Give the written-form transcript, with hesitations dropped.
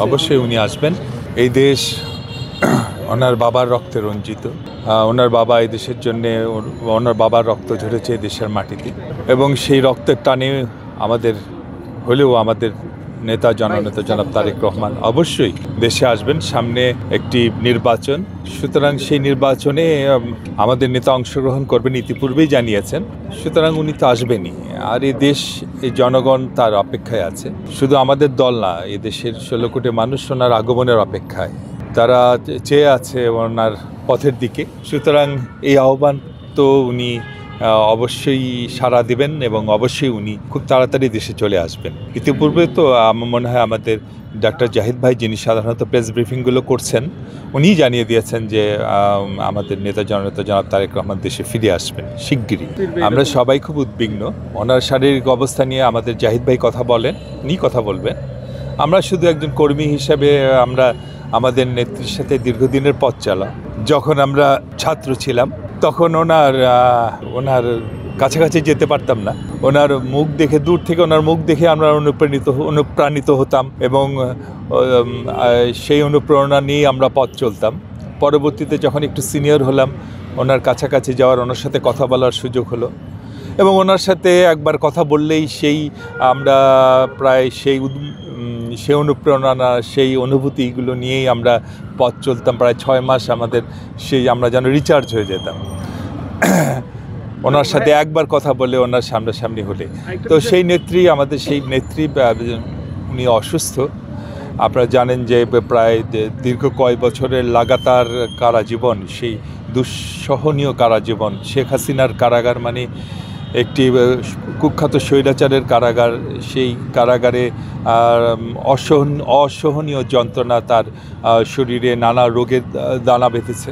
অবশ্যই উনি আসবেন। এই দেশ ওনার বাবার রক্তে রঞ্জিত। ওনার বাবা এই দেশের জন্য, ওনার বাবার রক্ত ঝরেছে এই দেশের মাটিতে, এবং সেই রক্তের টানে আমাদের নেতা জননেতা জনাব তারেক রহমান অবশ্যই দেশে আসবেন। সামনে একটি নির্বাচন, সুতরাং সেই নির্বাচনে আমাদের নেতা অংশগ্রহণ করবেন, ইতিপূর্বেই জানিয়েছেন। সুতরাং উনি তো আসবেনই, আর এই দেশ, এই জনগণ তার অপেক্ষায় আছে। শুধু আমাদের দল না, এই দেশের 16 কোটি মানুষ ওনার আগমনের অপেক্ষায়, তারা চেয়ে আছে ওনার পথের দিকে। সুতরাং এই আহ্বান তো উনি অবশ্যই সাড়া দিবেন, এবং অবশ্যই উনি খুব তাড়াতাড়ি দেশে চলে আসবেন। ইতিপূর্বে তো আমার মনে হয় আমাদের ডাক্তার জাহিদ ভাই, যিনি সাধারণত প্রেস ব্রিফিংগুলো করছেন, উনিই জানিয়ে দিয়েছেন যে আমাদের নেতা জননেতা জনাব তারেক রহমান দেশে ফিরে আসবেন শিগগিরই। আমরা সবাই খুব উদ্বিগ্ন। ওনার শারীরিক অবস্থা নিয়ে আমাদের জাহিদ ভাই কথা বলেন, উনি কথা বলবেন। আমরা শুধু একজন কর্মী হিসাবে আমরা আমাদের নেত্রীর সাথে দীর্ঘদিনের পথ চালা। যখন আমরা ছাত্র ছিলাম তখন ওনার কাছাকাছি যেতে পারতাম না। ওনার মুখ দেখে, দূর থেকে ওনার মুখ দেখে আমরা অনুপ্রাণিত হতাম, এবং সেই অনুপ্রেরণা নিয়ে আমরা পথ চলতাম। পরবর্তীতে যখন একটু সিনিয়র হলাম, ওনার কাছাকাছি যাওয়ার, ওনার সাথে কথা বলার সুযোগ হলো, এবং ওনার সাথে একবার কথা বললেই আমরা প্রায় সেই অনুপ্রেরণা, সেই অনুভূতিগুলো নিয়েই আমরা পথ চলতাম। প্রায় 6 মাস আমাদের আমরা যেন রিচার্জ হয়ে যেতাম ওনার সাথে একবার কথা বলে, ওনার সামনাসামনি হলে। তো সেই নেত্রী উনি অসুস্থ। আপনারা জানেন যে প্রায় দীর্ঘ কয়েক বছরের লাগাতার কারাজীবন, সেই দুঃসহনীয় কারাজীবন। শেখ হাসিনার কারাগার মানে একটি কুখ্যাত স্বৈরাচারের কারাগার। সেই কারাগারে অসহনীয় যন্ত্রণা, তার শরীরে নানা রোগের দানা বেঁধেছে।